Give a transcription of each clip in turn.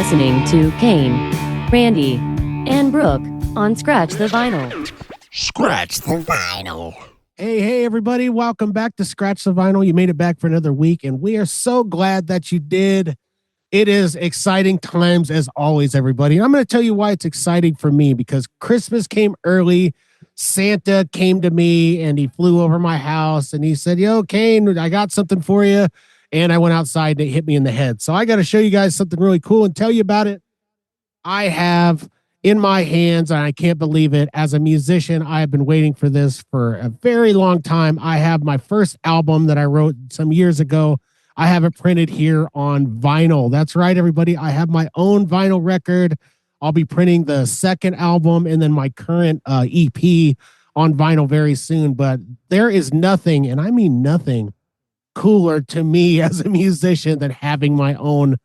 listening to Cain, Randy, and Brooke on Scratch the Vinyl. Scratch the Vinyl. Hey, everybody. Welcome back to Scratch the Vinyl. You made it back for another week, and we are so glad that you did. It is exciting times as always, everybody. I'm going to tell you why it's exciting for me, because Christmas came early. Santa came to me, and he flew over my house, and he said, yo, Cain, I got something for you. And I went outside and it hit me in the head. So I got to show you guys something really cool and tell you about it. I have in my hands, and I can't believe it, as a musician, I have been waiting for this for a very long time. I have my first album that I wrote some years ago. I have it printed here on vinyl. That's right, everybody. I have my own vinyl record. I'll be printing the second album and then my current EP on vinyl very soon. But there is nothing, and I mean nothing, cooler to me as a musician than having my own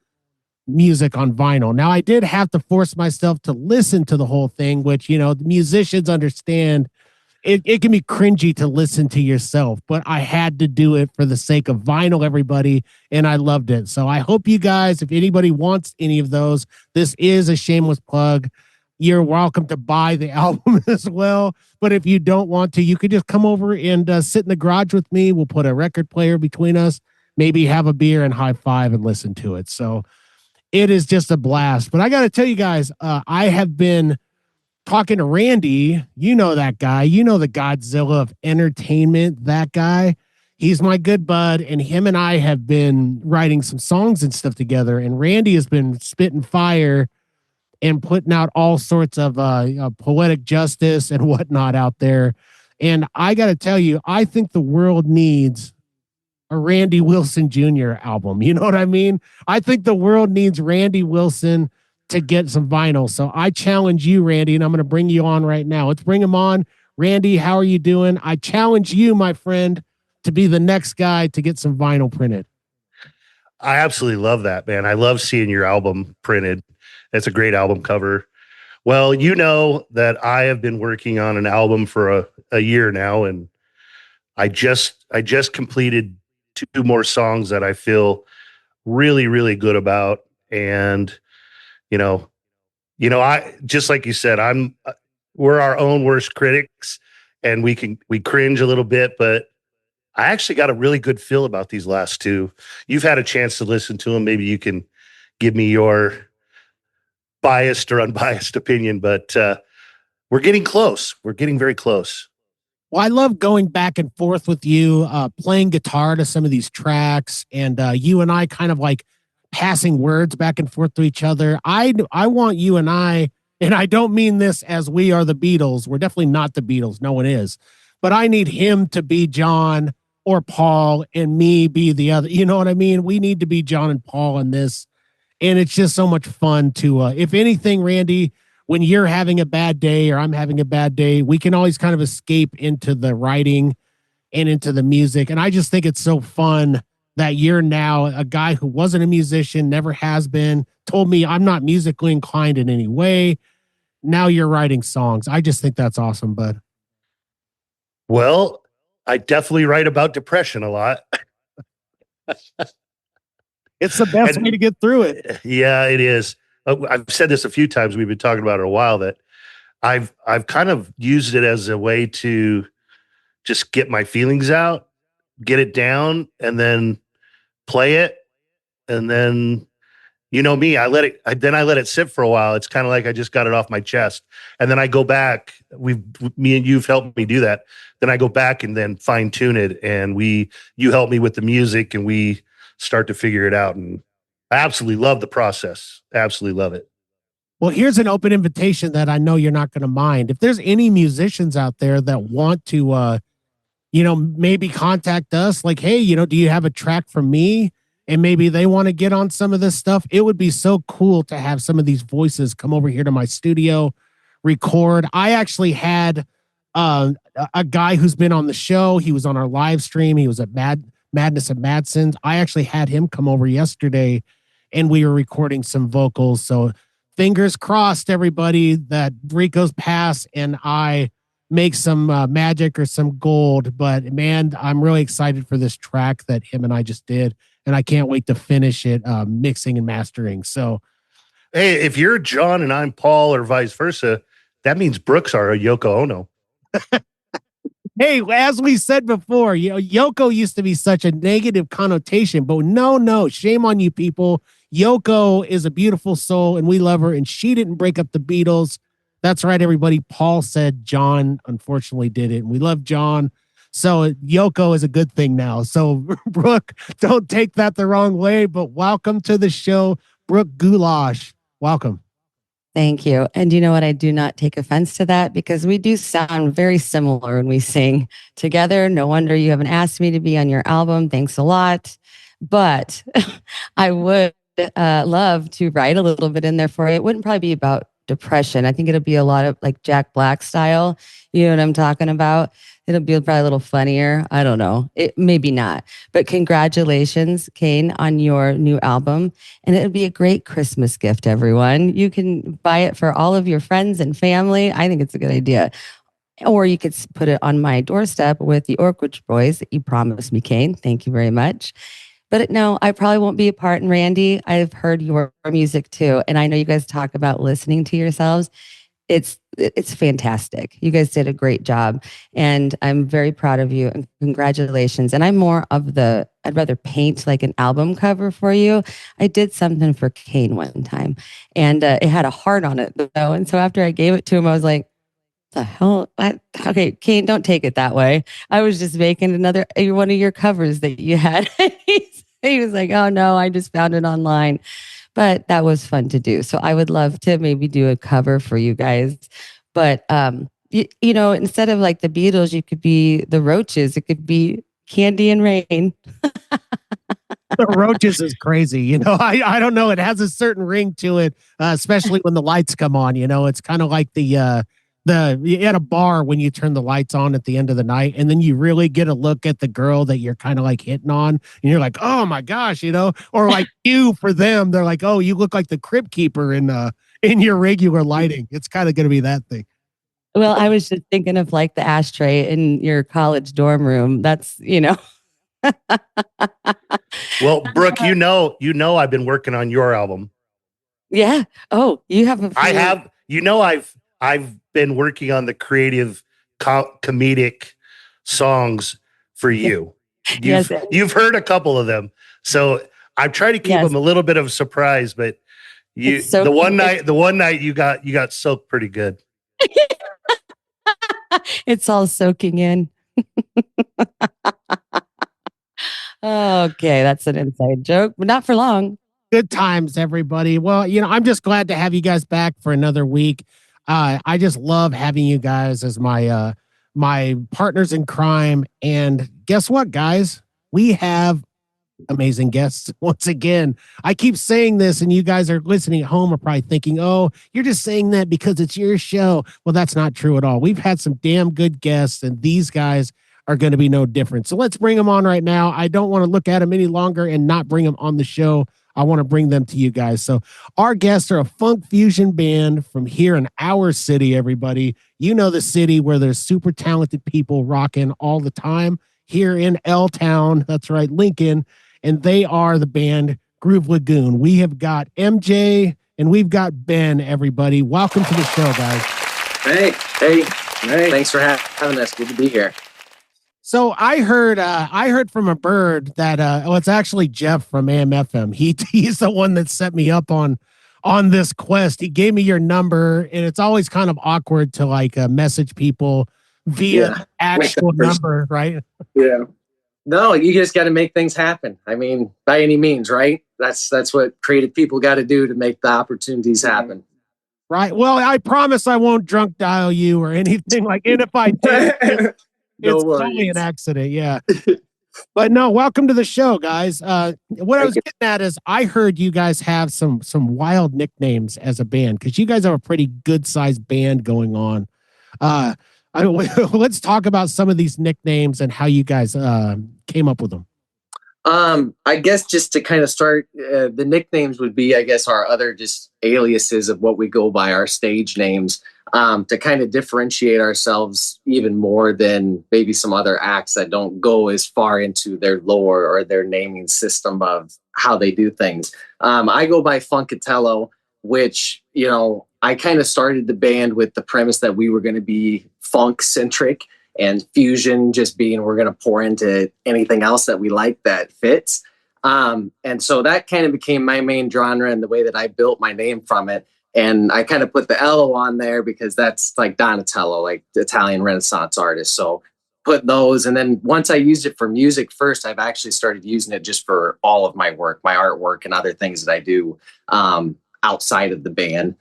music on vinyl. Now, I did have to force myself to listen to the whole thing, which, you know, the musicians understand it can be cringy to listen to yourself, but I had to do it for the sake of vinyl, everybody, and I loved it. So I hope you guys, if anybody wants any of those, this is a shameless plug. You're welcome to buy the album as well. But if you don't want to, you could just come over and sit in the garage with me. We'll put a record player between us, maybe have a beer and high five and listen to it. So it is just a blast. But I got to tell you guys, I have been talking to Randy. You know that guy. You know the Godzilla of entertainment, that guy. He's my good bud, and him and I have been writing some songs and stuff together. And Randy has been spitting fire and putting out all sorts of poetic justice and whatnot out there. And I got to tell you, I think the world needs a Randy Wilson Jr. album. You know what I mean? I think the world needs Randy Wilson to get some vinyl. So I challenge you, Randy, and I'm going to bring you on right now. Let's bring him on. Randy, how are you doing? I challenge you, my friend, to be the next guy to get some vinyl printed. I absolutely love that, man. I love seeing your album printed. It's a great album cover. Well, you know that I have been working on an album for a year now, and I just completed 2 more songs that I feel really, really good about. And you know, I just like you said, we're our own worst critics, and we cringe a little bit, but I actually got a really good feel about these last 2. You've had a chance to listen to them. Maybe you can give me your biased or unbiased opinion, but we're getting close. We're getting very close. Well, I love going back and forth with you, playing guitar to some of these tracks, and you and I kind of like passing words back and forth to each other. I want you and I don't mean this as we are the Beatles. We're definitely not the Beatles. No one is. But I need him to be John or Paul and me be the other. You know what I mean? We need to be John and Paul in this. And it's just so much fun to, if anything, Randy, when you're having a bad day or I'm having a bad day, we can always kind of escape into the writing and into the music. And I just think it's so fun that you're now a guy who wasn't a musician, never has been, told me I'm not musically inclined in any way. Now you're writing songs. I just think that's awesome, bud. Well, I definitely write about depression a lot. It's the best way to get through it. Yeah, it is. I've said this a few times. We've been talking about it a while, that I've kind of used it as a way to just get my feelings out, get it down, and then play it. And then, you know me, I let it sit for a while. It's kind of like I just got it off my chest. And then I go back. Me and you've helped me do that. Then I go back and then fine tune it. And you help me with the music, and we start to figure it out. And I absolutely love the process. Absolutely love it. Well, here's an open invitation that I know you're not going to mind. If there's any musicians out there that want to, maybe contact us, like, hey, do you have a track for me? And maybe they want to get on some of this stuff. It would be so cool to have some of these voices come over here to my studio, record. I actually had a guy who's been on the show. He was on our live stream. He was at Madness at Madson's. I actually had him come over yesterday, and we were recording some vocals. So fingers crossed, everybody, that Rico's pass and I make some magic or some gold. But man, I'm really excited for this track that him and I just did, and I can't wait to finish it, mixing and mastering. So Hey, if you're John and I'm Paul or vice versa, that means Brooks are a Yoko Ono. Hey, as we said before, Yoko used to be such a negative connotation, but no, shame on you people. Yoko is a beautiful soul and we love her, and she didn't break up the Beatles. That's right, everybody. Paul said John unfortunately did it, and we love John. So Yoko is a good thing now. So, Brooke, don't take that the wrong way, but welcome to the show, Brooke Goulash. Welcome. Thank you. And you know what? I do not take offense to that because we do sound very similar when we sing together. No wonder you haven't asked me to be on your album. Thanks a lot. But I would love to write a little bit in there for you. It wouldn't probably be about depression. I think it'll be a lot of like Jack Black style. You know what I'm talking about? It'll be probably a little funnier. I don't know. It maybe not. But congratulations, Cain, on your new album. And it would be a great Christmas gift, everyone. You can buy it for all of your friends and family. I think it's a good idea. Or you could put it on my doorstep with the Orchid Boys that you promised me, Cain. Thank you very much. But no, I probably won't be a part in Randy. I've heard your music too. And I know you guys talk about listening to yourselves. It's fantastic. You guys did a great job. And I'm very proud of you. And congratulations. And I'm more of I'd rather paint like an album cover for you. I did something for Cain one time. And it had a heart on it though. And so after I gave it to him, I was like, the hell? Okay, Cain, don't take it that way. I was just making another one of your covers that you had. He was like, oh no, I just found it online. But that was fun to do. So I would love to maybe do a cover for you guys. But you know, instead of like the Beatles, you could be the Roaches. It could be Candy and Rain. The Roaches is crazy. You know, I don't know. It has a certain ring to it, especially when the lights come on. You know, it's kind of like the at a bar when you turn the lights on at the end of the night, and then you really get a look at the girl that you're kind of like hitting on, and you're like, oh my gosh, you know, or like you for them, they're like, oh, you look like the Crypt Keeper in your regular lighting. It's kind of going to be that thing. Well, I was just thinking of like the ashtray in your college dorm room. That's, you know. Well, Brooke, you know, I've been working on your album. Yeah. Oh, you have a few. I have, you know, I've been working on the creative comedic songs for you. You've heard a couple of them. So I've tried to keep them a little bit of a surprise, but the one night you got soaked pretty good. It's all soaking in. Okay, that's an inside joke, but not for long. Good times, everybody. Well, you know, I'm just glad to have you guys back for another week. I just love having you guys as my my partners in crime. And guess what, guys? We have amazing guests once again. I keep saying this, and you guys are listening at home are probably thinking, oh, you're just saying that because it's your show. Well, that's not true at all. We've had some damn good guests, and these guys are going to be no different. So let's bring them on right now. I don't want to look at them any longer and not bring them on the show. I want to bring them to you guys. So our guests are a funk fusion band from here in our city, everybody. You know the city where there's super talented people rocking all the time here in L-Town. That's right, Lincoln. And they are the band Groove Lagoon. We have got MJ and we've got Ben, everybody. Welcome to the show, guys. Hey. Thanks for having us. Good to be here. So I heard from a bird that it's actually Jeff from AM/FM. He's the one that set me up on this quest. He gave me your number, and it's always kind of awkward to like message people via actual number, right? Yeah. No, you just got to make things happen. I mean, by any means, right? That's what creative people got to do to make the opportunities happen. Right. Well, I promise I won't drunk dial you or anything like. And if I did. It's totally an accident, yeah. But no, welcome to the show, guys. What I was getting at is I heard you guys have some wild nicknames as a band because you guys have a pretty good sized band going on. Let's talk about some of these nicknames and how you guys came up with them. I guess just to kind of start, the nicknames would be, I guess, our other just aliases of what we go by, our stage names. To kind of differentiate ourselves even more than maybe some other acts that don't go as far into their lore or their naming system of how they do things. I go by Funkatello. which, you know, I kind of started the band with the premise that we were going to be funk centric, and fusion just being we're going to pour into anything else that we like that fits. And so that kind of became my main genre and the way that I built my name from it. And I kind of put the Lo on there because that's like Donatello, like the Italian Renaissance artist. So put those. And then once I used it for music first, I've actually started using it just for all of my work, my artwork and other things that I do outside of the band.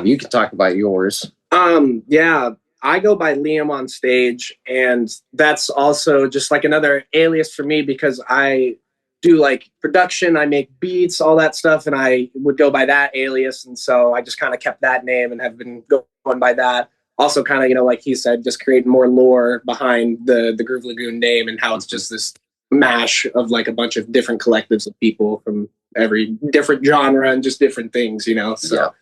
You can talk about yours. Yeah, I go by Liam on stage, and that's also just like another alias for me because I do like production, I make beats, all that stuff, and I would go by that alias. And so I just kind of kept that name and have been going by that. Also kind of, you know, like he said, just creating more lore behind the Groove Lagoon name and how it's just this mash of like a bunch of different collectives of people from every different genre and just different things, you know? So,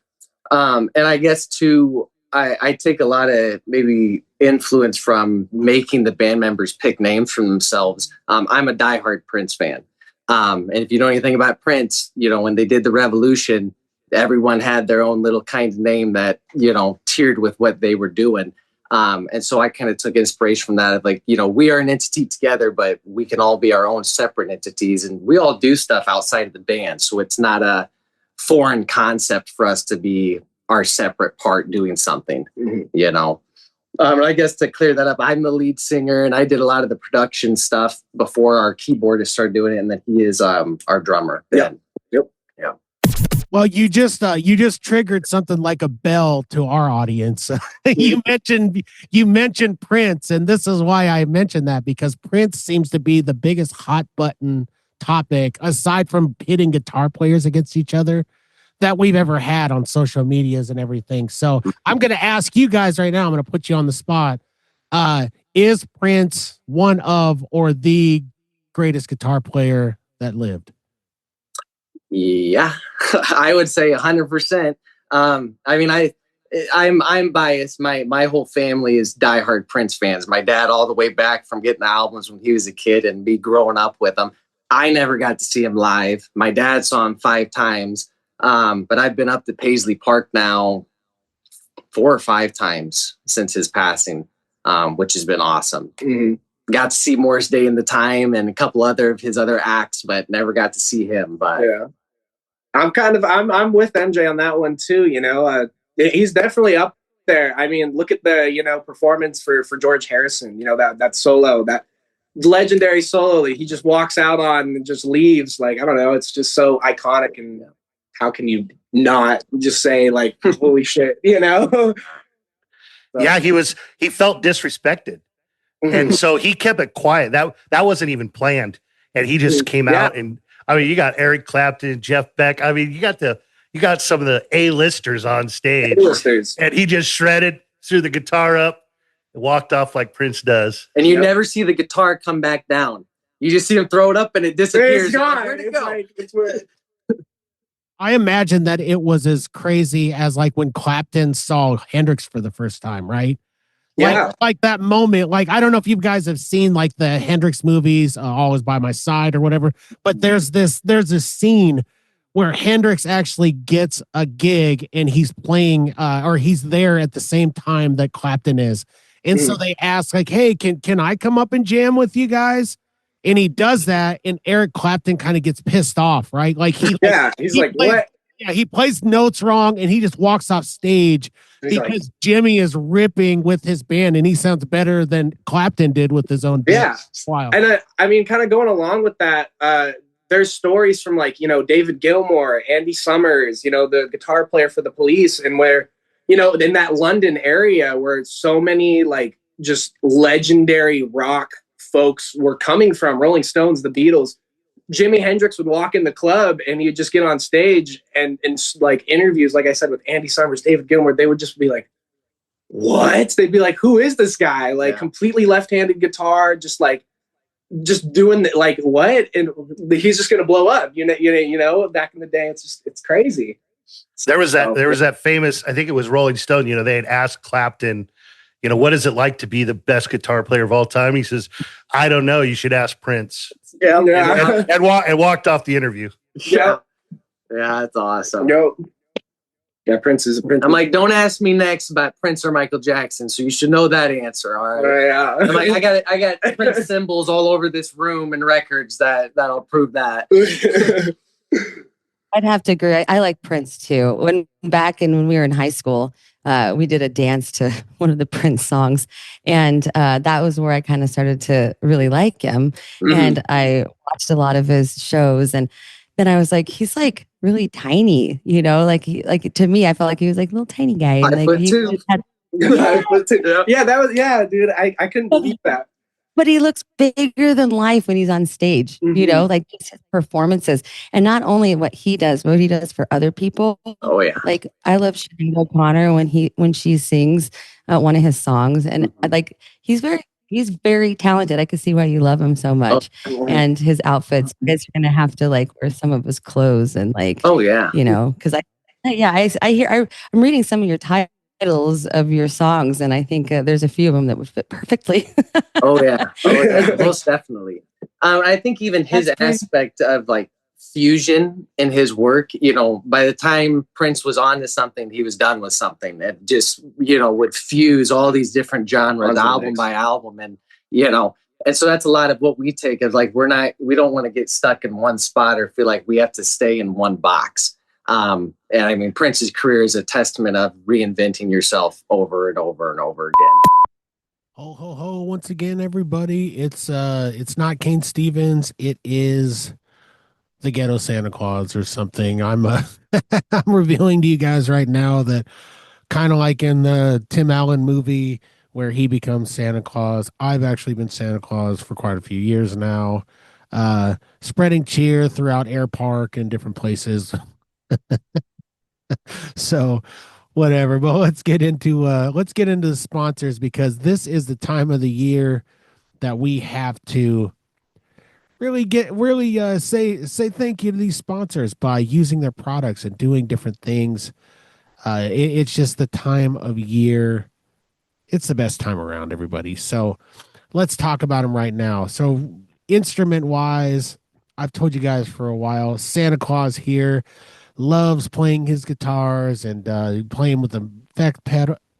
yeah. And I guess too, I take a lot of maybe influence from making the band members pick names for themselves. I'm a diehard Prince fan. And if you know anything about Prince, you know, when they did the Revolution, everyone had their own little kind of name that, you know, tiered with what they were doing. And so I kind of took inspiration from that of like, you know, we are an entity together, but we can all be our own separate entities and we all do stuff outside of the band. So it's not a foreign concept for us to be our separate part doing something, you know. I guess to clear that up, I'm the lead singer and I did a lot of the production stuff before our keyboardist started doing it. And then he is our drummer. Yep. Yeah. Well, you just triggered something like a bell to our audience. you mentioned Prince, and this is why I mentioned that, because Prince seems to be the biggest hot button topic aside from pitting guitar players against each other that we've ever had on social medias and everything. So I'm going to ask you guys right now, I'm going to put you on the spot. Is Prince one of or the greatest guitar player that lived? Yeah, I would say 100%. I mean, I'm biased. My whole family is diehard Prince fans. My dad, all the way back from getting the albums when he was a kid and me growing up with him. I never got to see him live. My dad saw him 5 times. But I've been up to Paisley Park now 4 or 5 times since his passing, which has been awesome. Got to see Morris Day in the Time and a couple other of his other acts, but never got to see him. But yeah, I'm with MJ on that one too. You know, he's definitely up there. I mean, look at the, you know, performance for George Harrison. You know, that solo, that legendary solo that he just walks out on and just leaves. Like, I don't know, it's just so iconic. And how can you not just say like, holy shit, you know? So. Yeah, he felt disrespected. And so he kept it quiet. That wasn't even planned. And he just came out, and I mean, you got Eric Clapton, Jeff Beck. I mean, you got some of the A-listers on stage. A-listers. And he just shredded, threw the guitar up, and walked off like Prince does. And you never see the guitar come back down. You just see him throw it up and it disappears. It's gone. Where'd it go? Like, it's weird. I imagine that it was as crazy as like when Clapton saw Hendrix for the first time, right? Yeah. Like that moment. Like, I don't know if you guys have seen like the Hendrix movies, Always by My Side or whatever, but there's this scene where Hendrix actually gets a gig and he's playing or he's there at the same time that Clapton is. And so they ask like, hey, can I come up and jam with you guys? And he does that, and Eric Clapton kind of gets pissed off, right? Like he's like, what? Yeah, he plays notes wrong, and he just walks off stage because Jimmy is ripping with his band, and he sounds better than Clapton did with his own band. Yeah, wow. And I mean, kind of going along with that, there's stories from like, you know, David Gilmour, Andy Summers, you know, the guitar player for the Police, and where, you know, in that London area where so many like just legendary rock folks were coming from, Rolling Stones, the Beatles. Jimi Hendrix would walk in the club and he'd just get on stage and like interviews, like I said, with Andy Summers, David Gilmour, they would just be like, what? They'd be like, who is this guy? Like completely left-handed guitar, just doing the, like, what? And he's just going to blow up. You know, back in the day, it's crazy. There was that famous, I think it was Rolling Stone, you know, they had asked Clapton, you know, what is it like to be the best guitar player of all time? He says, I don't know. You should ask Prince. Yeah. And walked off the interview. Yeah. Yeah, that's awesome. Nope. Yeah, Prince is a Prince. I'm like, don't ask me next about Prince or Michael Jackson, so you should know that answer. All right. Yeah. I'm like, I got Prince symbols all over this room and records that'll prove that. I'd have to agree. I like Prince too. When we were in high school, we did a dance to one of the Prince songs, and that was where I kind of started to really like him. Mhm. And I watched a lot of his shows, and then I was like, he's like really tiny, like to me, I felt like he was like a little tiny guy. And like 5'2". had, 5'2". Yeah, that was dude. I couldn't believe that. but he looks bigger than life when he's on stage, like just his performances, and not only what he does, but what he does for other people. Oh yeah. Like I love Sinead O'Connor when she sings one of his songs, and like he's very talented. I could see why you love him so much. And his outfits, you guys are gonna have to like wear some of his clothes and like Oh yeah. because I hear I'm reading some of your titles of your songs, and I think there's a few of them that would fit perfectly. Oh yeah. Most definitely. I think even his aspect of like fusion in his work, by the time Prince was on to something, he was done with something that just, would fuse all these different genres, album by album. And, and so that's a lot of what we take as like, we don't want to get stuck in one spot or feel like we have to stay in one box. And I mean, Prince's career is a testament of reinventing yourself over and over and over again. Ho ho ho! Once again, everybody, it's not Cain Stevens. It is the Ghetto Santa Claus or something. I'm I'm revealing to you guys right now that kind of like in the Tim Allen movie where he becomes Santa Claus, I've actually been Santa Claus for quite a few years now, spreading cheer throughout Air Park and different places. So whatever, but let's get into the sponsors, because this is the time of the year that we have to really say thank you to these sponsors by using their products and doing different things. It's just the time of year. It's the best time around, everybody. So let's talk about them right now. So instrument wise, I've told you guys for a while, Santa Claus here loves playing his guitars and playing with the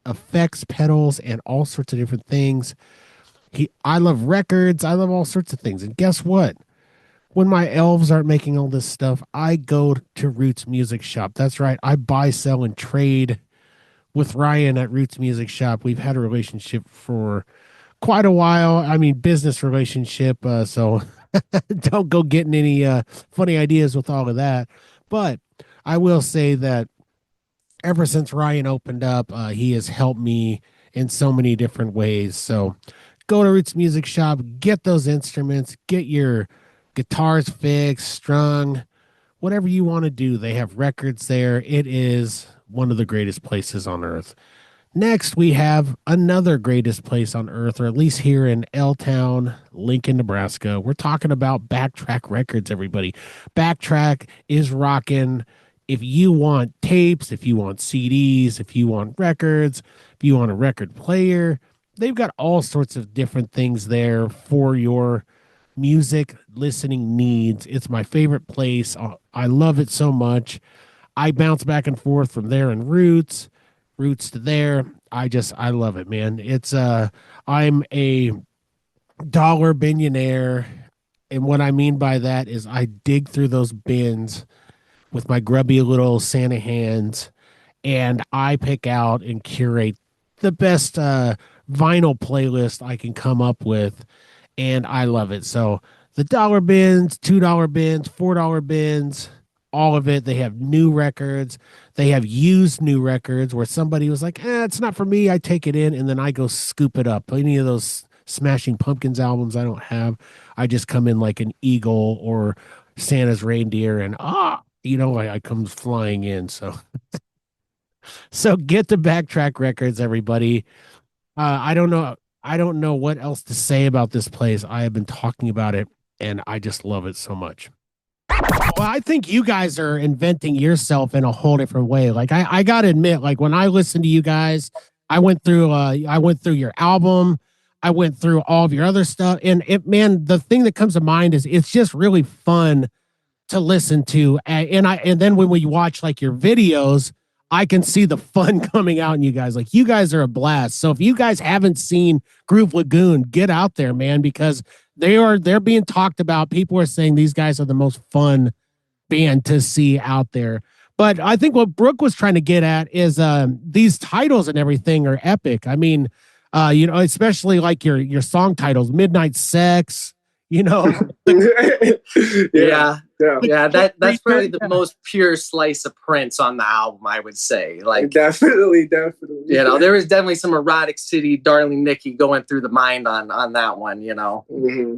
effects pedals and all sorts of different things. I love records. I love all sorts of things. And guess what? When my elves aren't making all this stuff, I go to Roots Music Shop. That's right. I buy, sell, and trade with Ryan at Roots Music Shop. We've had a relationship for quite a while. I mean, business relationship. So don't go getting any funny ideas with all of that. But I will say that ever since Ryan opened up, he has helped me in so many different ways. So go to Roots Music Shop, get those instruments, get your guitars fixed, strung, whatever you want to do. They have records there. It is one of the greatest places on earth. Next, we have another greatest place on earth, or at least here in L-Town, Lincoln, Nebraska. We're talking about Backtrack Records, everybody. Backtrack is rocking. If you want tapes, if you want CDs, if you want records, if you want a record player, they've got all sorts of different things there for your music listening needs. It's my favorite place. I love it so much. I bounce back and forth from there and Roots to there. I love it, man. It's I'm a dollar billionaire, and what I mean by that is I dig through those bins with my grubby little Santa hands, and I pick out and curate the best vinyl playlist I can come up with, and I love it. So the dollar bins, $2 bins, $4 bins, all of it. They have new records. They have used new records where somebody was like, it's not for me. I take it in and then I go scoop it up. Any of those Smashing Pumpkins albums I don't have, I just come in like an eagle or Santa's reindeer and I comes flying in. So get the Backtrack Records, everybody. I don't know what else to say about this place. I have been talking about it and I just love it so much. Well, I think you guys are inventing yourself in a whole different way. Like I gotta admit, like when I listen to you guys, I went through your album, I went through all of your other stuff, and the thing that comes to mind is it's just really fun to listen to. And then when we watch like your videos, I can see the fun coming out in you guys. Like, you guys are a blast. So if you guys haven't seen Groove Lagoon, get out there, man, because they're being talked about. People are saying these guys are the most fun band to see out there. But I think what Brooke was trying to get at is these titles and everything are epic. I mean, especially like your song titles, Midnight Sex, Yeah. That's probably the most pure slice of Prince on the album, I would say. Like, definitely. There was definitely some erotic city, Darling Nikki going through the mind on that one. Mm-hmm.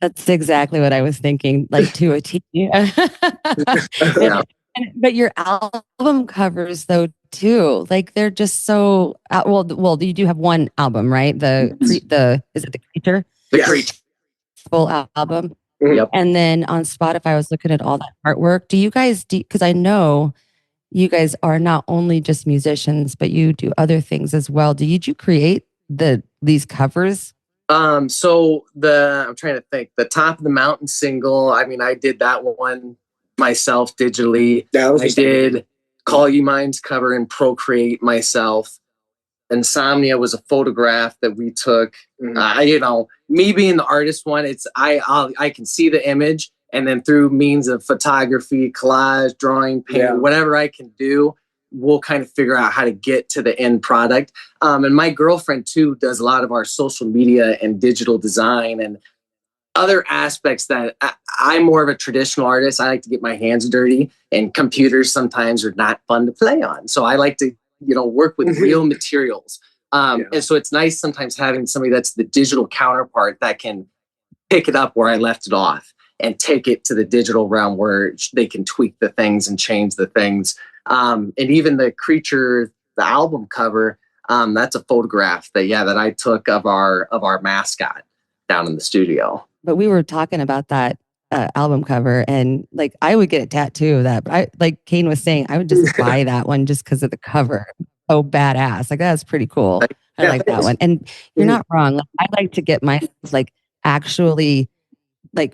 That's exactly what I was thinking, like to a T. Yeah. But your album covers, though, too, like they're just so well. You do have one album, right? Is it the Creature? The Creature full album. Yep. And then on Spotify, I was looking at all that artwork. Do you guys because I know you guys are not only just musicians, but you do other things as well. Did you create these covers? So I'm trying to think, the Top of the Mountain single, I mean, I did that one myself digitally. I did Call You Mine's cover in Procreate myself. Insomnia was a photograph that we took. Me being the artist one, it's I can see the image, and then through means of photography, collage, drawing, paint, whatever I can do, we'll kind of figure out how to get to the end product. And my girlfriend too does a lot of our social media and digital design and other aspects that I'm more of a traditional artist. I like to get my hands dirty, and computers sometimes are not fun to play on. So I like to, work with real materials. And so it's nice sometimes having somebody that's the digital counterpart that can pick it up where I left it off and take it to the digital realm where they can tweak the things and change the things. And even the Creature, the album cover, that's a photograph that I took of our mascot down in the studio. But we were talking about that album cover, and like I would get a tattoo of that. But I, like Cain was saying, I would just buy that one just because of the cover. Oh, badass! Like that's pretty cool. I like that one. And you're not wrong. Like, I like to get my actually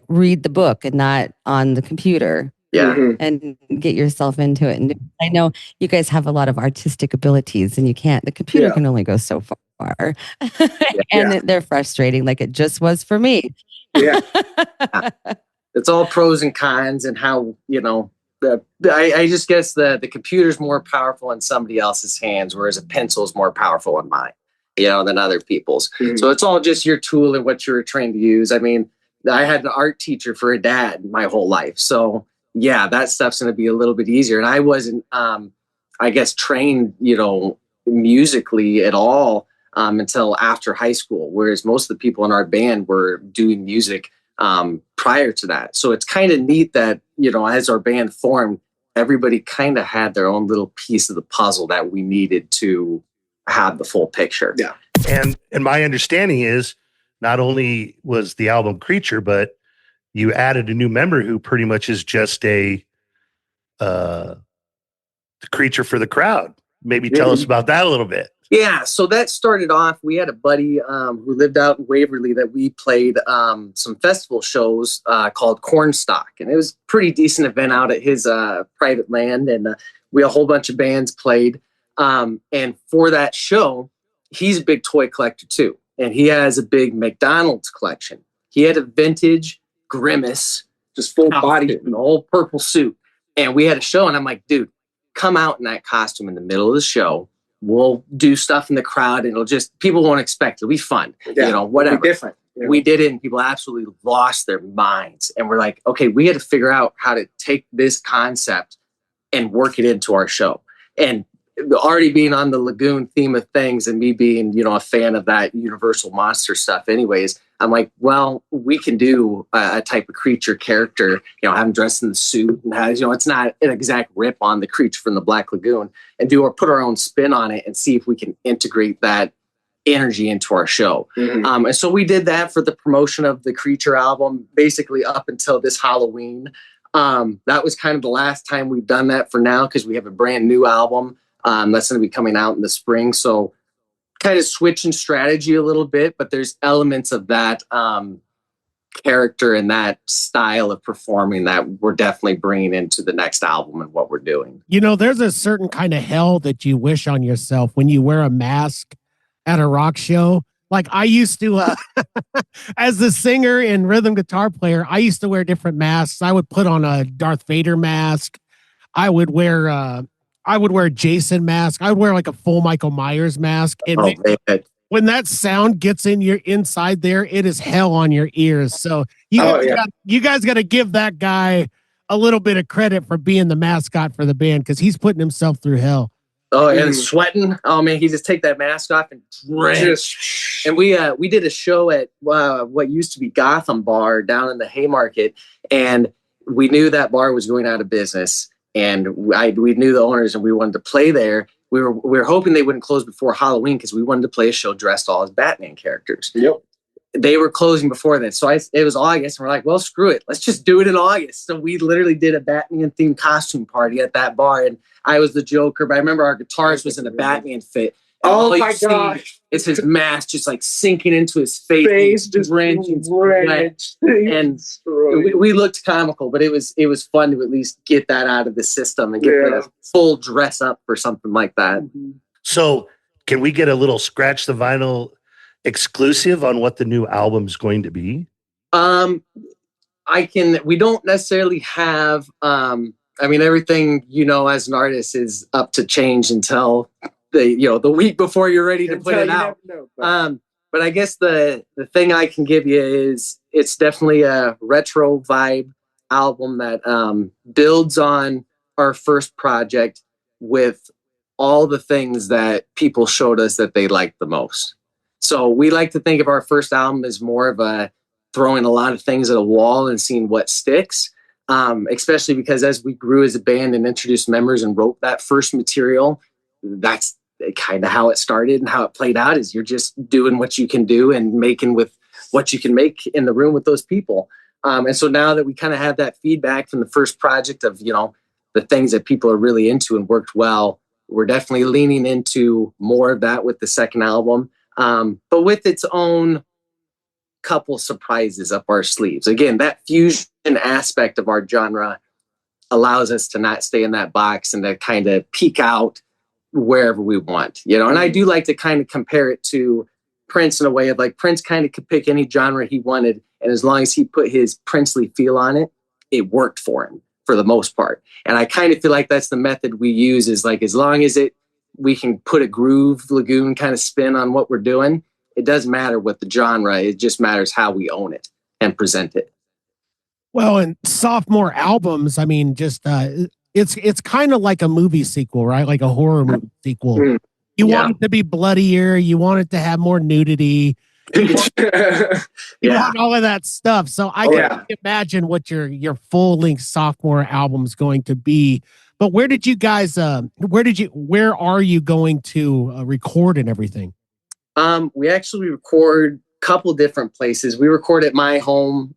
read the book and not on the computer. Yeah. And get yourself into it. And I know you guys have a lot of artistic abilities, and the computer can only go so far. And they're frustrating, like it just was for me. Yeah. It's all pros and cons, and how, I just guess the computer's more powerful in somebody else's hands, whereas a pencil is more powerful in mine, than other people's. Mm-hmm. So it's all just your tool and what you're trained to use. I mean, I had an art teacher for a dad my whole life. So that stuff's going to be a little bit easier. And I wasn't, trained, musically at all until after high school, whereas most of the people in our band were doing music prior to that. So it's kind of neat that, as our band formed, everybody kind of had their own little piece of the puzzle that we needed to have the full picture. Yeah. And my understanding is not only was the album Creature, but you added a new member who pretty much is just a creature for the crowd. Maybe tell us about that a little bit. Yeah, so that started off, we had a buddy who lived out in Waverly that we played some festival shows called Cornstalk. And it was a pretty decent event out at his private land. And we a whole bunch of bands played. And for that show, he's a big toy collector too. And he has a big McDonald's collection. He had a vintage Grimace, just full body, an old purple suit. And we had a show, and I'm like, dude, come out in that costume in the middle of the show. We'll do stuff in the crowd, and people won't expect it. It'll be fun, whatever. It'll be different. We did it, and people absolutely lost their minds. And we're like, okay, we had to figure out how to take this concept and work it into our show. And already being on the Lagoon theme of things, and me being, a fan of that Universal monster stuff anyways, I'm like, well, we can do a type of creature character, have him dressed in the suit and has, it's not an exact rip on the creature from the Black Lagoon, and put our own spin on it and see if we can integrate that energy into our show. Mm-hmm. And so we did that for the promotion of the Creature album, basically up until this Halloween. That was kind of the last time we've done that for now, because we have a brand new album that's going to be coming out in the spring. So kind of switching strategy a little bit, but there's elements of that character and that style of performing that we're definitely bringing into the next album and what we're doing. You know, there's a certain kind of hell that you wish on yourself when you wear a mask at a rock show. Like I used to, as the singer and rhythm guitar player, I used to wear different masks. I would put on a Darth Vader mask. I would wear a Jason mask. I would wear like a full Michael Myers mask. And when that sound gets in your inside there, it is hell on your ears. So you guys got to give that guy a little bit of credit for being the mascot for the band because he's putting himself through hell. Oh, and sweating. Oh man, he just take that mask off and drench. And we did a show at what used to be Gotham Bar down in the Haymarket, and we knew that bar was going out of business, and we knew the owners, and we wanted to play there. We were hoping they wouldn't close before Halloween because we wanted to play a show dressed all as Batman characters. Yep. They were closing before that. So it was August, and we're like, well, screw it. Let's just do it in August. So we literally did a Batman-themed costume party at that bar, and I was the Joker, but I remember our guitarist was in a Batman fit. Oh my gosh. It's his mask just like sinking into his face just drenching. And we looked comical, but it was fun to at least get that out of the system and get a full dress up for something like that. So can we get a little Scratch the Vinyl exclusive on what the new album is going to be? We don't necessarily have, everything, as an artist is up to change until the week before you're ready to put it out. But I guess the thing I can give you is it's definitely a retro vibe album that builds on our first project with all the things that people showed us that they liked the most. So we like to think of our first album as more of a throwing a lot of things at a wall and seeing what sticks, especially because as we grew as a band and introduced members and wrote that first material, that's kind of how it started and how it played out is you're just doing what you can do and making with what you can make in the room with those people. And so now that we kind of have that feedback from the first project of, the things that people are really into and worked well, we're definitely leaning into more of that with the second album. But with its own couple surprises up our sleeves. Again, that fusion aspect of our genre allows us to not stay in that box and to kind of peek out wherever we want, And I do like to kind of compare it to Prince in a way of like Prince kind of could pick any genre he wanted. And as long as he put his princely feel on it, it worked for him for the most part. And I kind of feel like that's the method we use is like, as long as we can put a Groove Lagoon kind of spin on what we're doing. It doesn't matter what the genre, it just matters how we own it and present it. Well, and sophomore albums, it's kind of like a movie sequel, right? Like a horror movie sequel. You want it to be bloodier, you want it to have more nudity. You want all of that stuff. So I can imagine what your full-length sophomore album's going to be. But where did you guys where are you going to record and everything? We actually record a couple different places. We record at my home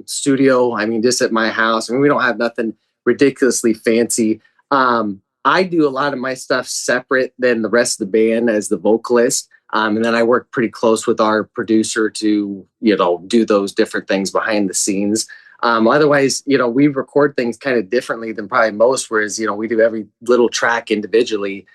studio. Just at my house. We don't have nothing ridiculously fancy. I do a lot of my stuff separate than the rest of the band as the vocalist. And then I work pretty close with our producer to, do those different things behind the scenes. Otherwise, we record things kind of differently than probably most, whereas, we do every little track individually,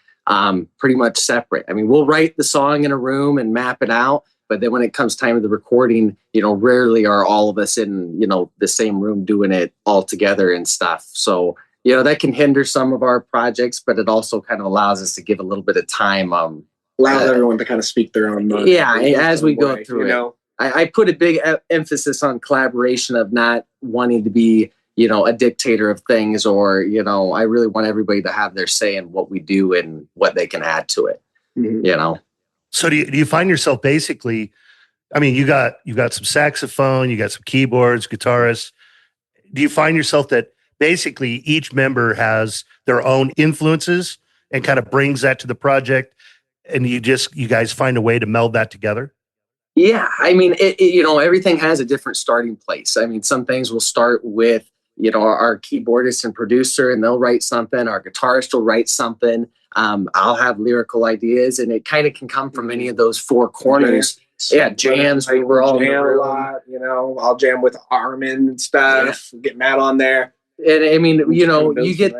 pretty much separate. We'll write the song in a room and map it out. But then when it comes time to the recording, rarely are all of us in, the same room doing it all together and stuff. So, that can hinder some of our projects, but it also kind of allows us to give a little bit of time. Allows everyone to kind of speak their own mind. Yeah, as we go through it. I put a big emphasis on collaboration of not wanting to be, a dictator of things or, I really want everybody to have their say in what we do and what they can add to it, So do you find yourself basically, you got some saxophone, you got some keyboards, guitarists. Do you find yourself that basically each member has their own influences and kind of brings that to the project and you guys find a way to meld that together? Yeah. Everything has a different starting place. Some things will start with, our keyboardist and producer and they'll write something. Our guitarist will write something. I'll have lyrical ideas and it kind of can come from any of those four corners. Yeah, jams. We were all jam a lot, you know. I'll jam with Armin and stuff. Get Matt on there. And I mean, you know, you get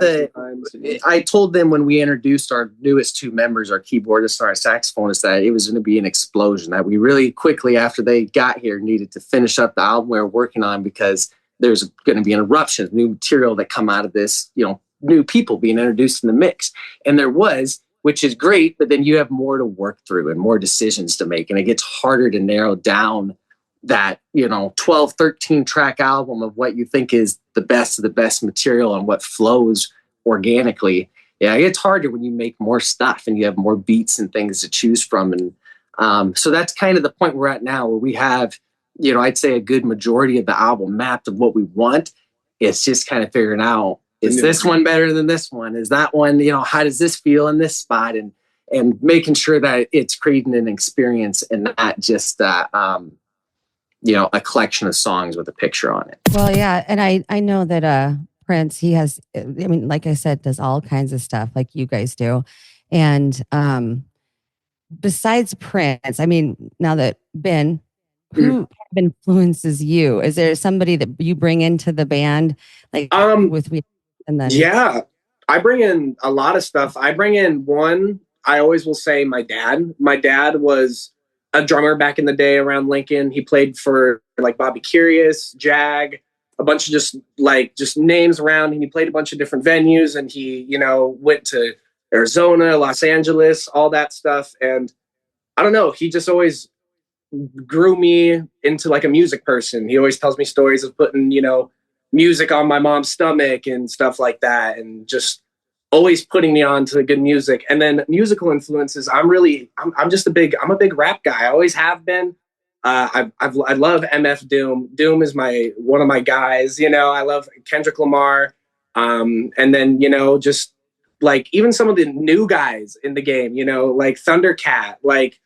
I told them when we introduced our newest two members, our keyboardist and our saxophonist, that it was going to be an explosion, that we really quickly after they got here needed to finish up the album we were working on, because there's going to be an eruption of new material that come out of this, you know, new people being introduced in the mix. And there was, which is great, but then you have more to work through and more decisions to make. And it gets harder to narrow down that, you know, 12, 13 track album of what you think is the best of the best material and what flows organically. Yeah, it's harder when you make more stuff and you have more beats and things to choose from. And so that's kind of the point we're at now, where we have, you know, I'd say a good majority of the album mapped of what we want. It's just kind of figuring out, is this one better than this one? Is that one, you know, how does this feel in this spot? And making sure that it's creating an experience and not just you know, a collection of songs with a picture on it. Well, yeah. And I know that Prince, he has, I mean, like I said, does all kinds of stuff like you guys do. And besides Prince, I mean, now that Ben, who influences you? Is there somebody that you bring into the band? Like with me? And then yeah, I bring in a lot of stuff. I bring in one, I always will say my dad. My dad was a drummer back in the day around Lincoln. He played for like Bobby Curious, Jag, a bunch of just names around. And he played a bunch of different venues, and he, you know, went to Arizona, Los Angeles, all that stuff. And I don't know, he just always grew me into like a music person. He always tells me stories of putting, you know, music on my mom's stomach and stuff like that. And just always putting me on to the good music. And then musical influences, I'm a big rap guy. I always have been. I love MF Doom. Doom is one of my guys. You know, I love Kendrick Lamar. And then, you know, just like even some of the new guys in the game, you know, like Thundercat, like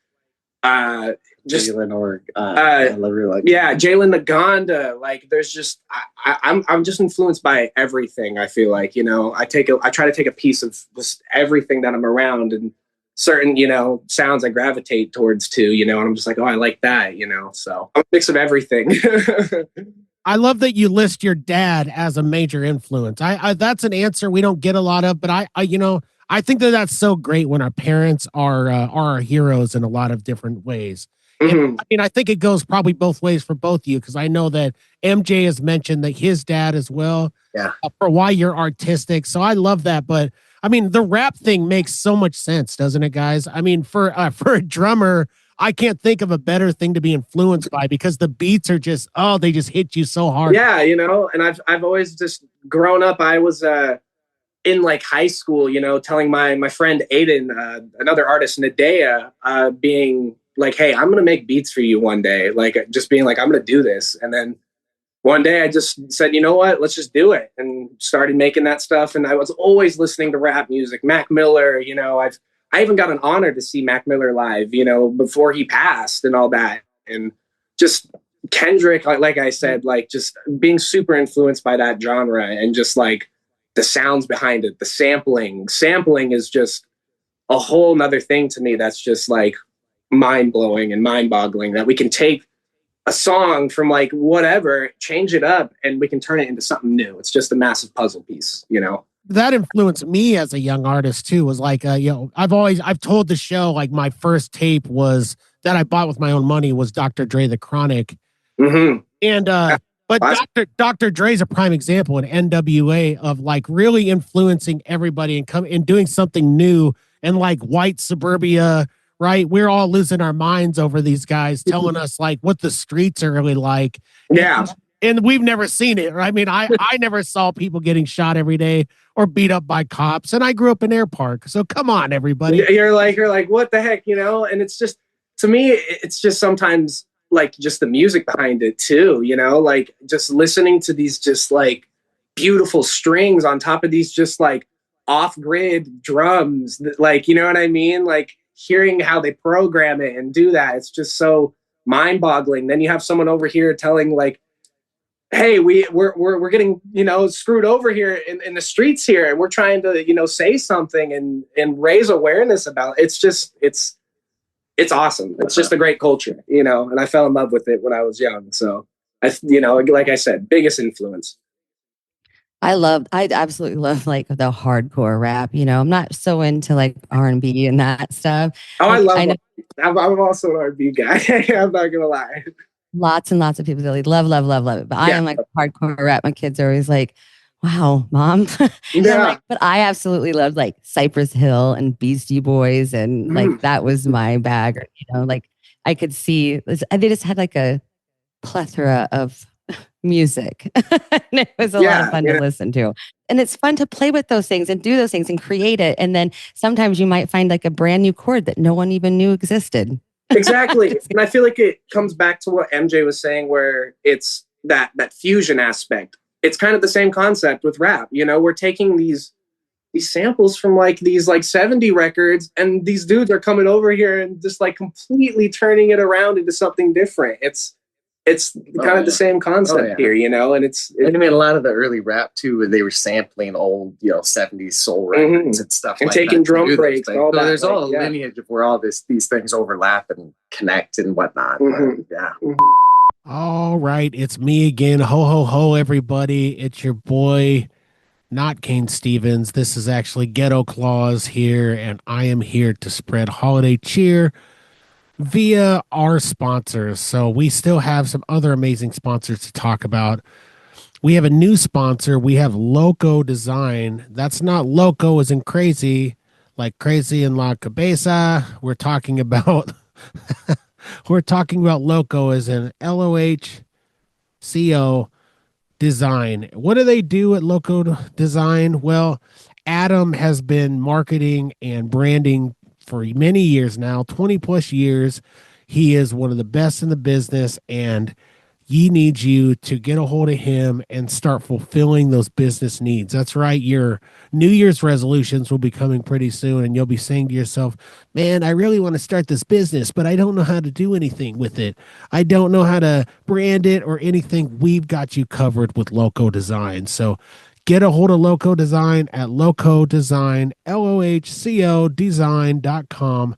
just Jalen Jalen Naganda. Like there's just I'm just influenced by everything. I feel like, you know, I try to take a piece of just everything that I'm around, and certain, you know, sounds I gravitate towards too, you know, and I'm just like, oh, I like that, you know. So I'm a mix of everything. I love that you list your dad as a major influence. I that's an answer we don't get a lot of, but I you know, I think that's so great when our parents are our heroes in a lot of different ways. And, I mean, I think it goes probably both ways for both of you, because I know that MJ has mentioned that his dad as well. Yeah. For why you're artistic. So I love that. But I mean, the rap thing makes so much sense, doesn't it, guys? I mean, for a drummer, I can't think of a better thing to be influenced by, because the beats are just, they just hit you so hard. Yeah, you know, and I've always just grown up. I was in like high school, you know, telling my friend Aiden, another artist, Nadea, being like, hey, I'm going to make beats for you one day. Like just being like, I'm going to do this. And then one day I just said, you know what, let's just do it. And started making that stuff. And I was always listening to rap music, Mac Miller, you know, I even got an honor to see Mac Miller live, you know, before he passed and all that. And just Kendrick, like I said, like just being super influenced by that genre, and just like the sounds behind it, the sampling is just a whole nother thing to me. That's just like mind-blowing and mind-boggling, that we can take a song from like whatever, change it up, and we can turn it into something new. It's just a massive puzzle piece, you know. That influenced me as a young artist too. Was like, you know, I've told the show, like my first tape was that I bought with my own money was Dr. Dre The Chronic. And but Dr. Dre's a prime example in NWA of like really influencing everybody and doing something new. And like white suburbia, right? We're all losing our minds over these guys telling us like what the streets are really like. Yeah. And we've never seen it. Right? I mean, I never saw people getting shot every day or beat up by cops. And I grew up in Air Park. So come on, everybody. You're like, what the heck, you know? And it's just, to me, it's just sometimes like just the music behind it too, you know, like just listening to these just like beautiful strings on top of these just like off-grid drums, like, you know what I mean? Like hearing how they program it and do that, it's just so mind-boggling. Then you have someone over here telling like, hey, we're getting, you know, screwed over here in the streets here, and we're trying to, you know, say something and raise awareness about it. It's it's awesome. It's just a great culture, you know, and I fell in love with it when I was young. So you know, like I said, biggest influence. I absolutely love like the hardcore rap. You know, I'm not so into like R&B and that stuff. Oh, like, I love I know I'm also an R&B guy. I'm not gonna lie. lots and lots of people that like love it. But I Yeah. am like hardcore rap. My kids are always like, wow, mom. And I'm Yeah. like, but I absolutely loved like Cypress Hill and Beastie Boys. And like that was my bag. Or, you know, like I could see they just had like a plethora of music. And it was a lot of fun to listen to. And it's fun to play with those things and do those things and create it. And then sometimes you might find like a brand new chord that no one even knew existed. Exactly. And I feel like it comes back to what MJ was saying, where it's that fusion aspect. It's kind of the same concept with rap. You know, we're taking these samples from like these like 70 records, and these dudes are coming over here and just like completely turning it around into something different. It's kind of the same concept here, you know, and I mean, a lot of the early rap too, where they were sampling old, you know, 70s soul records and stuff, and like taking that drum breaks and all so that. there's all a lineage of where all these things overlap and connect and whatnot. Yeah. All right, it's me again. Ho, ho, ho, everybody. It's your boy, not Cain Stevens. This is actually Ghetto Claus here, and I am here to spread holiday cheer via our sponsors. So we still have some other amazing sponsors to talk about. We have a new sponsor. We have Loco Design. That's not loco as in crazy, like crazy in La Cabeza. We're talking about Loco as in LOHCO Design. What do they do at Loco Design? Well, Adam has been marketing and branding for many years now, 20 plus years. He is one of the best in the business, and he needs you to get a hold of him and start fulfilling those business needs. That's right. Your New Year's resolutions will be coming pretty soon, and you'll be saying to yourself, man, I really want to start this business, but I don't know how to do anything with it. I don't know how to brand it or anything. We've got you covered with Loco Design. So get a hold of Loco Design at Loco Design, LOHCO design.com.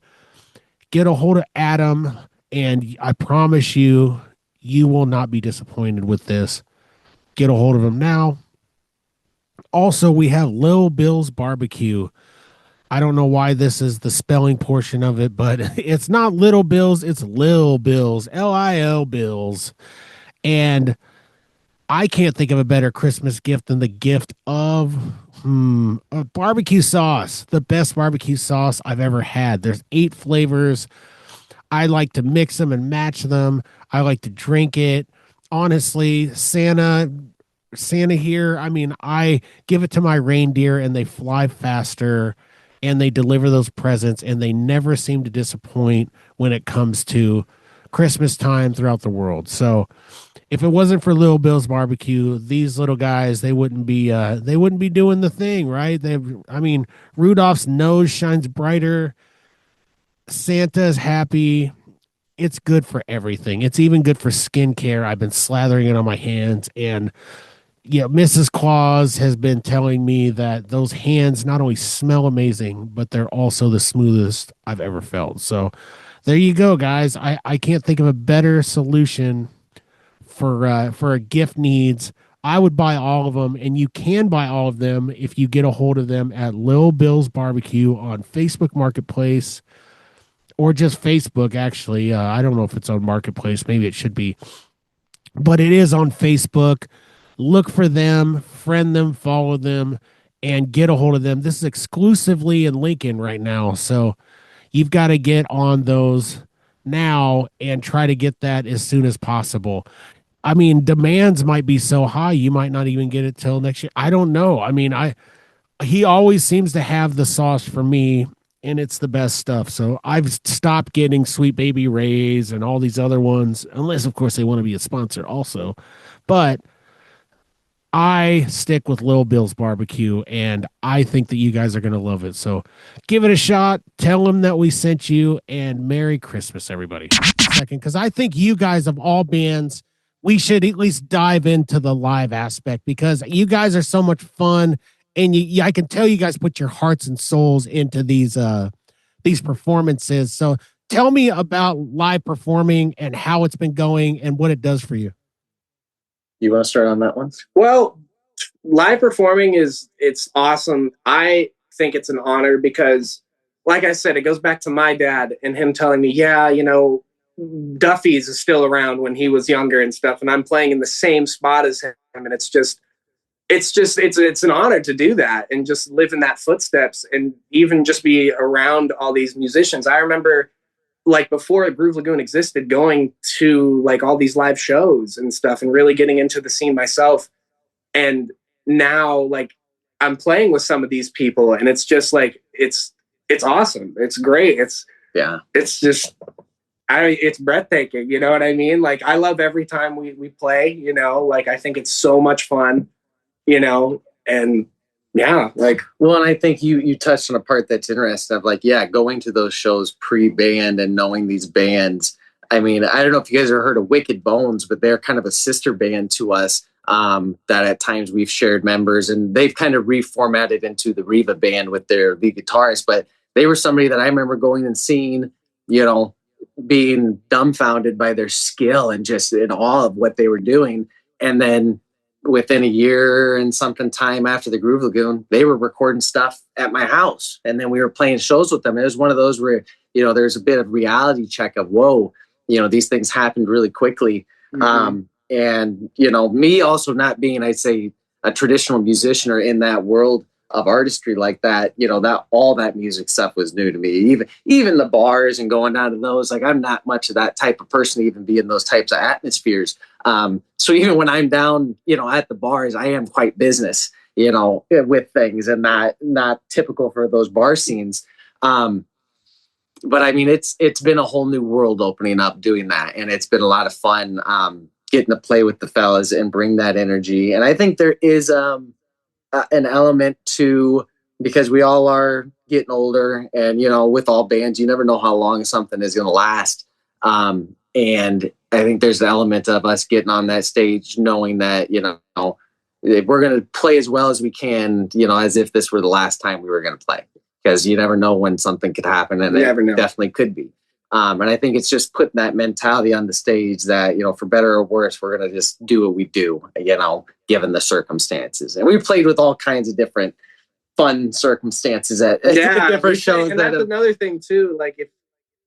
Get a hold of Adam, and I promise you, you will not be disappointed with this. Get a hold of him now. Also, we have Lil Bill's Barbecue. I don't know why this is the spelling portion of it, but it's not Little Bills, it's Lil Bills, Lil Bills. And I can't think of a better Christmas gift than the gift of a barbecue sauce, the best barbecue sauce I've ever had. There's 8 flavors. I like to mix them and match them. I like to drink it. Honestly, Santa here, I mean, I give it to my reindeer and they fly faster and they deliver those presents, and they never seem to disappoint when it comes to Christmas time throughout the world. So if it wasn't for Little Bill's Barbecue, these little guys, they wouldn't be doing the thing, right? Rudolph's nose shines brighter. Santa's happy. It's good for everything. It's even good for skincare. I've been slathering it on my hands, and Mrs. Claus has been telling me that those hands not only smell amazing, but they're also the smoothest I've ever felt. So there you go, guys. I can't think of a better solution for a gift needs. I would buy all of them, and you can buy all of them if you get a hold of them at Lil Bill's Barbecue on Facebook Marketplace, or just Facebook, actually. I don't know if it's on Marketplace. Maybe it should be. But it is on Facebook. Look for them, friend them, follow them, and get a hold of them. This is exclusively in Lincoln right now. So you've got to get on those now and try to get that as soon as possible. I mean, demands might be so high, you might not even get it till next year. I don't know. I mean, he always seems to have the sauce for me, and it's the best stuff. So I've stopped getting Sweet Baby Ray's and all these other ones, unless, of course, they want to be a sponsor also. But I stick with Lil Bill's Barbecue, and I think that you guys are going to love it. So give it a shot. Tell them that we sent you, and Merry Christmas, everybody. Second, because I think you guys, of all bands, we should at least dive into the live aspect, because you guys are so much fun. And I can tell you guys put your hearts and souls into these performances. So tell me about live performing and how it's been going and what it does for you. You want to start on that one? Well, live performing it's awesome. I think it's an honor because, like I said, it goes back to my dad and him telling me, yeah, Duffy's is still around when he was younger and stuff, and I'm playing in the same spot as him, and it's an honor to do that and just live in that footsteps and even just be around all these musicians. I remember, like, before Groove Lagoon existed, going to like all these live shows and stuff and really getting into the scene myself. And now, like, I'm playing with some of these people, and it's just like it's awesome. It's great. It's just it's breathtaking. You know what I mean? Like, I love every time we play. Like, I think it's so much fun. And yeah, like, well, and I think you touched on a part that's interesting of, like, going to those shows pre-band and knowing these bands. I mean, I don't know if you guys ever heard of Wicked Bones, but they're kind of a sister band to us. That at times we've shared members, and they've kind of reformatted into the Riva band with their lead guitarist. But they were somebody that I remember going and seeing, being dumbfounded by their skill and just in awe of what they were doing. And then within a year and something time after the Groove Lagoon, they were recording stuff at my house. And then we were playing shows with them. It was one of those where, there's a bit of reality check of, whoa, these things happened really quickly. Mm-hmm. And, me also not being, I'd say, a traditional musician or in that world of artistry like that, that all that music stuff was new to me. Even the bars and going down to those, like, I'm not much of that type of person to even be in those types of atmospheres. So even when I'm down, at the bars, I am quite business, with things and not typical for those bar scenes. But I mean, it's been a whole new world opening up doing that. And it's been a lot of fun, getting to play with the fellas and bring that energy. And I think there is, an element to, because we all are getting older, and with all bands, you never know how long something is going to last. And I think there's an element of us getting on that stage knowing that we're going to play as well as we can, as if this were the last time we were going to play, because you never know when something could happen, and it definitely could be. And I think it's just putting that mentality on the stage that, for better or worse, we're going to just do what we do, given the circumstances. And we've played with all kinds of different fun circumstances at different shows. And that's another thing too. Like, if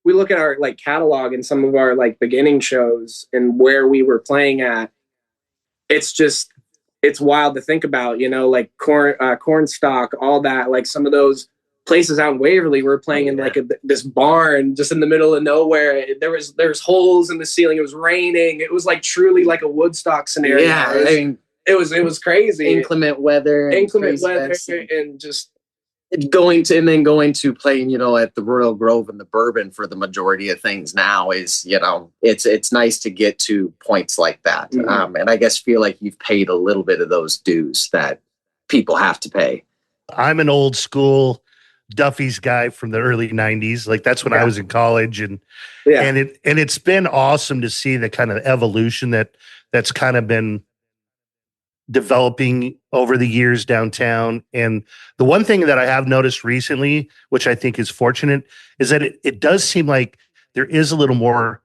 we look at our catalog and some of our beginning shows and where we were playing at, it's wild to think about, Cornstalk, all that, some of those places out in Waverly, we're playing in this barn just in the middle of nowhere. There's holes in the ceiling. It was raining. It was truly like a Woodstock scenario. Yeah, it was crazy. Inclement weather, and just going to playing, at the Royal Grove and the Bourbon for the majority of things now is, it's nice to get to points like that. Mm-hmm. And I guess feel like you've paid a little bit of those dues that people have to pay. I'm an old school Duffy's guy from the early 90s. Like, that's when I was in college, and it's been awesome to see the kind of evolution that's kind of been developing over the years downtown. And the one thing that I have noticed recently, which I think is fortunate, is that it does seem like there is a little more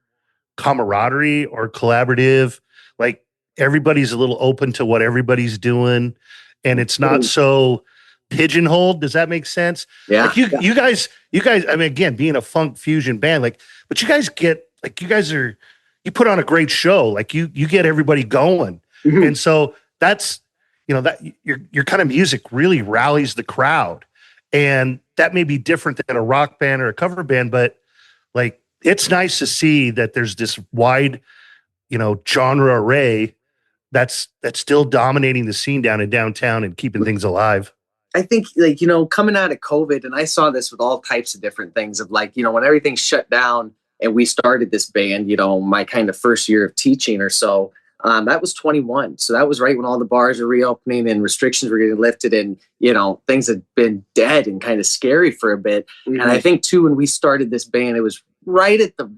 camaraderie or collaborative. Like, everybody's a little open to what everybody's doing, and it's not so pigeonholed. Does that make sense? Yeah. Like, you guys, I mean, again, being a funk fusion band, but you guys you put on a great show. Like, you get everybody going. Mm-hmm. And so that's, that your kind of music really rallies the crowd. And that may be different than a rock band or a cover band, but it's nice to see that there's this wide, genre array that's still dominating the scene down in downtown and keeping things alive. I think, coming out of COVID, and I saw this with all types of different things of when everything shut down and we started this band, my kind of first year of teaching or so, that was 21. So that was right when all the bars were reopening and restrictions were getting lifted, and, things had been dead and kind of scary for a bit. Mm-hmm. And I think too, when we started this band, it was right at the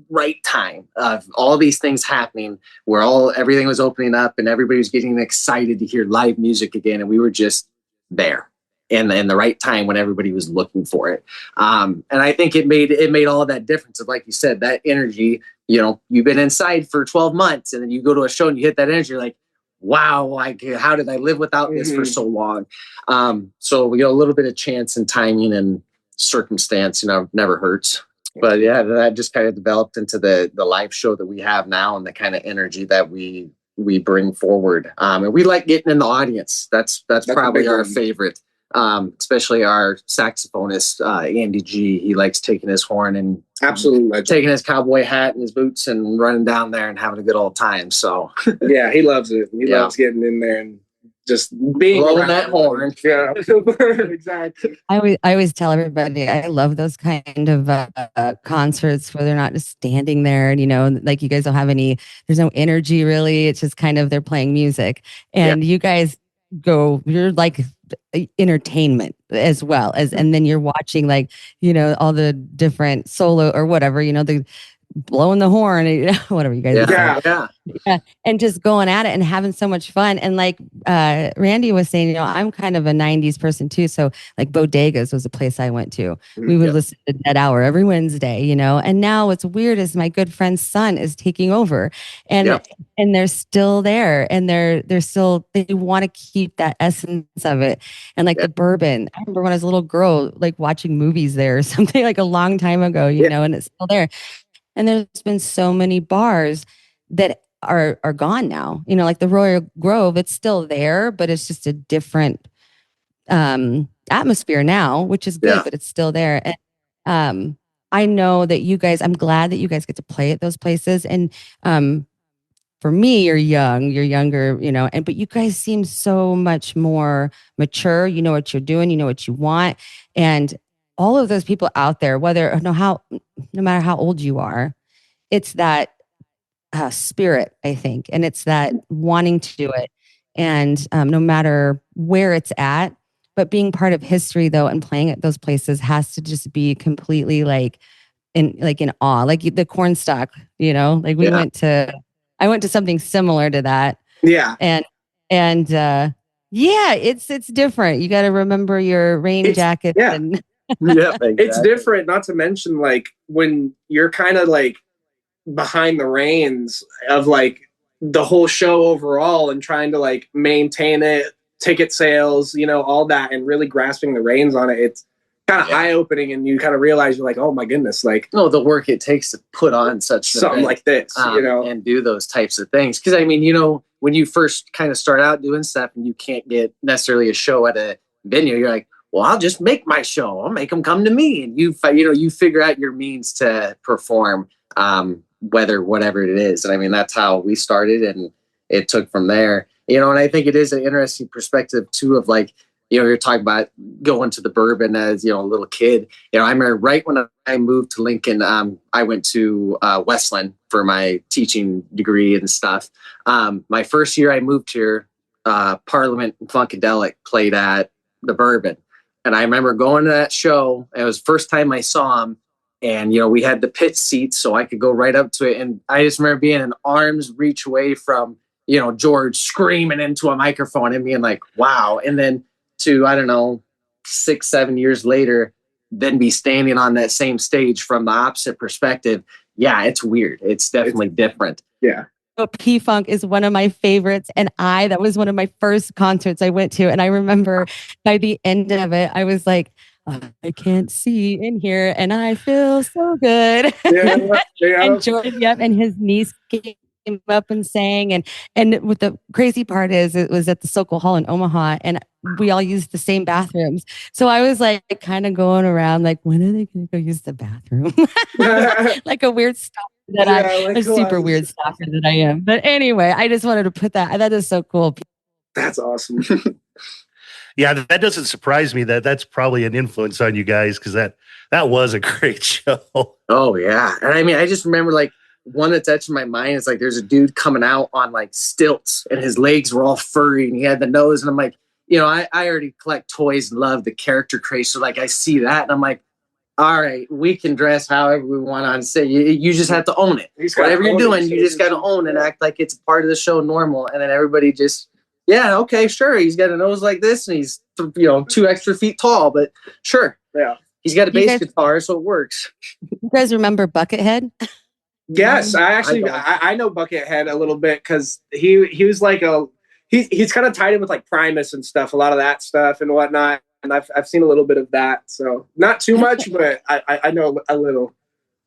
right time of all these things happening, where everything was opening up and everybody was getting excited to hear live music again. And we were just there. in the right time when everybody was looking for it. And I think it made all of that difference of, like you said, that energy. You know, you've been inside for 12 months and then you go to a show and you hit that energy, you're like, wow, like how did I live without this for so long? So, you know, a little bit of chance and timing and circumstance, you know, never hurts. But yeah, that just kind of developed into the live show that we have now and the kind of energy that we bring forward. And we like getting in the audience. That's probably our favorite. Especially our saxophonist, Andy G. He likes taking his horn and absolutely taking his cowboy hat and his boots and running down there and having a good old time. So yeah, he loves it. He loves getting in there and just being blowing that horn. Yeah, exactly. I always tell everybody I love those kind of concerts where they're not just standing there and, you know, like you guys don't have there's no energy really. It's just kind of they're playing music, and you guys you're like entertainment as well as, and then you're watching, like, you know, all the different solo or whatever, you know, the blowing the horn, you know, whatever you guys Yeah. And just going at it and having so much fun. And like Randy was saying, you know, I'm kind of a 90s person too, so like Bodegas was a place I went to. We would listen to Dead Hour every Wednesday, you know. And now what's weird is my good friend's son is taking over, and they're still there, and they're still, they want to keep that essence of it. And like the bourbon, I remember when I was a little girl, like watching movies there or something, like a long time ago, you know, and it's still there. And there's been so many bars that are gone now. You know, like the Royal Grove, it's still there, but it's just a different atmosphere now, which is good, but it's still there. And I know that you guys, I'm glad that you guys get to play at those places. And for me, you're younger, you know, but you guys seem so much more mature. You know what you're doing, you know what you want. And all of those people out there, no matter how old you are, it's that spirit, I think, and it's that wanting to do it, and no matter where it's at. But being part of history, though, and playing at those places has to just be completely in awe, like the Cornstalk, you know, like I went to something similar to that, and it's different. You got to remember your rain jacket and. Exactly. It's different, not to mention like when you're kind of like behind the reins of like the whole show overall and trying to like maintain it, ticket sales, you know, all that, and really grasping the reins on it. It's kind of eye-opening, and you kind of realize you're like, oh my goodness, like the work it takes to put on such something like this, you know, and do those types of things. Because I mean, you know, when you first kind of start out doing stuff and you can't get necessarily a show at a venue, you're like, well, I'll just make my show. I'll make them come to me. And you figure out your means to perform, whatever it is. And I mean, that's how we started, and it took from there, you know. And I think it is an interesting perspective too, of like, you know, you're talking about going to the bourbon as, you know, a little kid. You know, I remember right when I moved to Lincoln, I went to Westland for my teaching degree and stuff. My first year I moved here, Parliament and Funkadelic played at the Bourbon. And I remember going to that show. It was the first time I saw him. And, you know, we had the pit seats, so I could go right up to it. And I just remember being an arm's reach away from, you know, George screaming into a microphone and being like, wow. And then to, I don't know, 6-7 years later, then be standing on that same stage from the opposite perspective. Yeah, it's weird. It's definitely different. Yeah. P-Funk is one of my favorites, and that was one of my first concerts I went to. And I remember by the end of it, I was like, I can't see in here, and I feel so good. And George, and his niece came up and sang, and what the crazy part is, it was at the Sokol Hall in Omaha, and we all used the same bathrooms. So I was like kind of going around like, when are they going to go use the bathroom? Like a weird stalker a super weird stalker that I am. But anyway, I just wanted to put that is so cool. That's awesome. Yeah, that doesn't surprise me. That's probably an influence on you guys, because that was a great show. Oh yeah, and I mean, I just remember like one that's etched in my mind is like there's a dude coming out on like stilts, and his legs were all furry, and he had the nose, and I'm like, you know, I already collect toys and love the character craze, so like I see that, and I'm like, all right, we can dress however we want on stage. You just have to own it. Whatever you're doing, you just got to own and act like it's part of the show normal, and then everybody just Yeah, okay, sure. He's got a nose like this, and he's 2 extra feet tall. But sure, Yeah. he's got a bass guys- guitar, so it works. You guys remember Buckethead? Yes, I know Buckethead a little bit because he was like he's kind of tied in with like Primus and stuff, a lot of that stuff and whatnot. And I've seen a little bit of that, so not too much, but I know a little.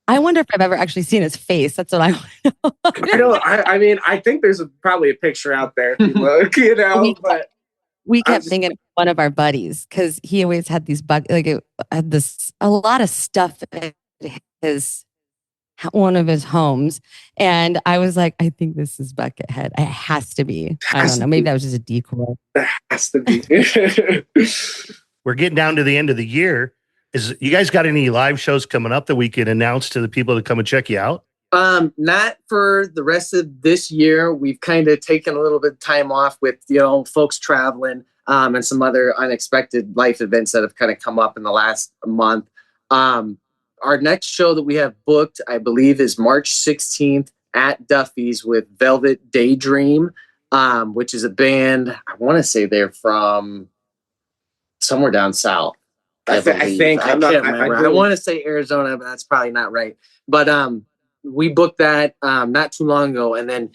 I wonder if I've ever actually seen his face. That's what I want to know. I know. I mean, I think there's probably a picture out there if you look, but we kept thinking of one of our buddies because he always had these had a lot of stuff at one of his homes, and I was like, I think this is Buckethead. It has to be. I don't know. Maybe that was just a decoy. It has to be. We're getting down to the end of the year. You guys got any live shows coming up that we can announce to the people to come and check you out? Not for the rest of this year. We've kind of taken a little bit of time off with, folks traveling, and some other unexpected life events that have kind of come up in the last month. Our next show that we have booked, I believe, is March 16th at Duffy's with Velvet Daydream, which is a band, I want to say they're from somewhere down south. I think. I can't remember. I want to say Arizona, but that's probably not right. But we booked that not too long ago. And then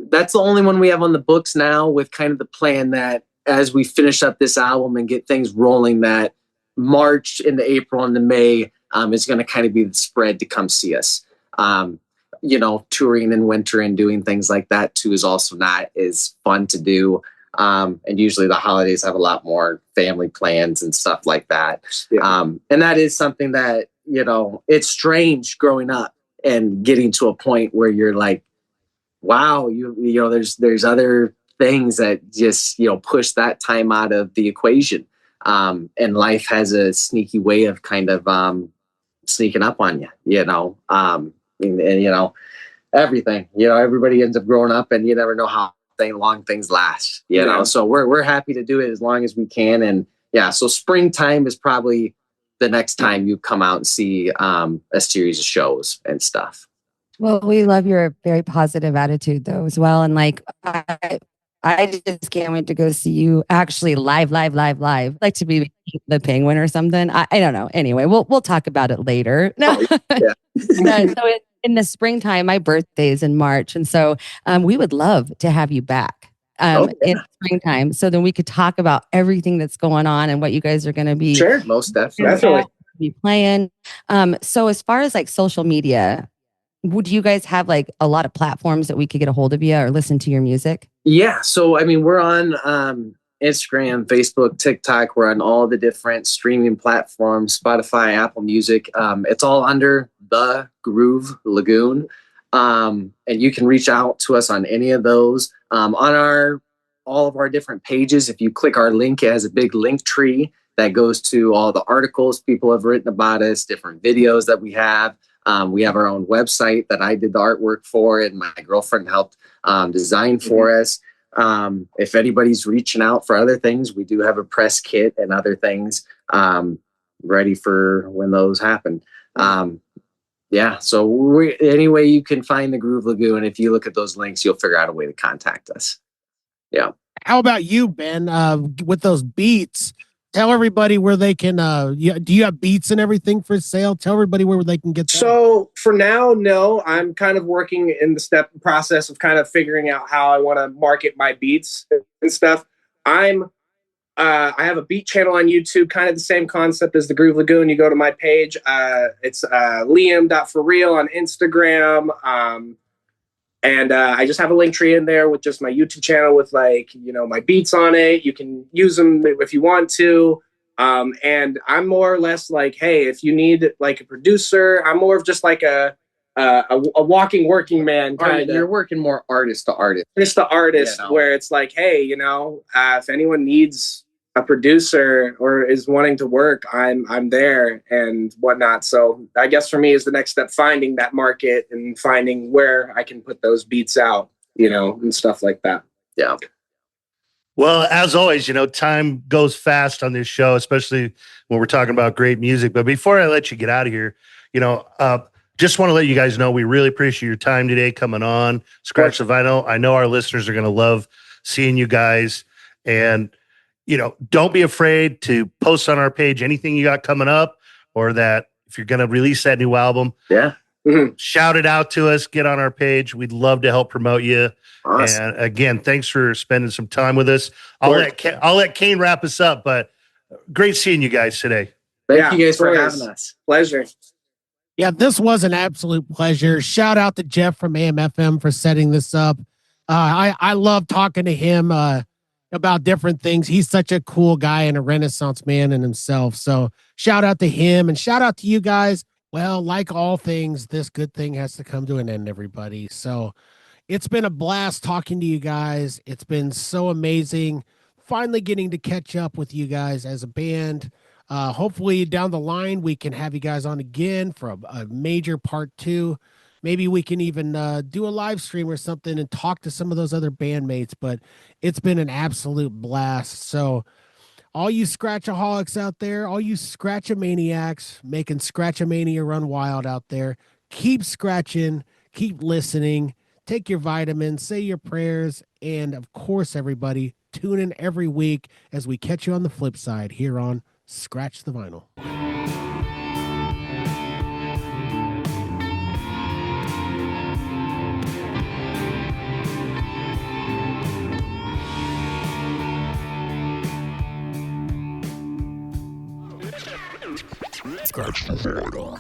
that's the only one we have on the books now, with kind of the plan that as we finish up this album and get things rolling, that March into April into May is going to kind of be the spread to come see us. Touring in winter and doing things like that too is also not as fun to do. And usually the holidays have a lot more family plans and stuff like that. Yeah. And that is something that, it's strange growing up and getting to a point where you're like, wow, there's other things that just, push that time out of the equation. And life has a sneaky way of kind of sneaking up on you, and everything, everybody ends up growing up, and you never know how long things last, know. So we're happy to do it as long as we can. And so springtime is probably the next time you come out and see a series of shows and stuff. Well, we love your very positive attitude though as well. And like I just can't wait to go see you actually live. Like to be the Penguin or something. I don't know. Anyway, we'll talk about it later. No. Yeah. So in the springtime, my birthday is in March. And so we would love to have you back in springtime. So then we could talk about everything that's going on and what you guys are going to be. Sure, most definitely. Be playing. So as far as like social media, would you guys have like a lot of platforms that we could get a hold of you or listen to your music? Yeah. So, I mean, we're on Instagram, Facebook, TikTok. We're on all the different streaming platforms, Spotify, Apple Music. It's all under the Groove Lagoon. And you can reach out to us on any of those. On all of our different pages, if you click our link, it has a big link tree that goes to all the articles people have written about us, different videos that we have. We have our own website that I did the artwork for, and my girlfriend helped design for us. If anybody's reaching out for other things, we do have a press kit and other things ready for when those happen. So any way you can find the Groove Lagoon, if you look at those links, you'll figure out a way to contact us. Yeah. How about you, Ben? With those beats, tell everybody where they can. Do you have beats and everything for sale? Tell everybody where they can get that. So for now, no. I'm kind of working in the process of kind of figuring out how I want to market my beats and stuff. I have a beat channel on YouTube, kind of the same concept as the Groove Lagoon. You go to my page. It's liam.forreal on Instagram. And I just have a link tree in there with just my YouTube channel with my beats on it. You can use them if you want to. And I'm more or less like, hey, if you need like a producer, I'm more of just like a walking working man. You're working more artist to artist. Where it's like, hey, if anyone needs a producer or is wanting to work, I'm there and whatnot. So I guess for me is the next step, finding that market and finding where I can put those beats out, and stuff like that. Yeah. Well, as always, time goes fast on this show, especially when we're talking about great music. But before I let you get out of here, just want to let you guys know we really appreciate your time today coming on Scratch the Vinyl. I know our listeners are going to love seeing you guys, and don't be afraid to post on our page anything you got coming up, or that if you're going to release that new album, shout it out to us, get on our page. We'd love to help promote you. Awesome. And again, thanks for spending some time with us. I'll let Cain wrap us up, but great seeing you guys today. Thank you guys for having us. Pleasure. Yeah, this was an absolute pleasure. Shout out to Jeff from AMFM for setting this up. I love talking to him about different things. He's such a cool guy and a Renaissance man in himself. So shout out to him, and shout out to you guys. Well, like all things, this good thing has to come to an end, everybody. So it's been a blast talking to you guys. It's been so amazing finally getting to catch up with you guys as a band. Hopefully down the line, we can have you guys on again for a major part 2. Maybe we can even do a live stream or something and talk to some of those other bandmates, but it's been an absolute blast. So all you Scratchaholics out there, all you Scratchamaniacs making Scratchamania run wild out there, keep scratching, keep listening, take your vitamins, say your prayers, and of course, everybody, tune in every week as we catch you on the flip side here on Scratch the Vinyl. Scratch the Vinyl.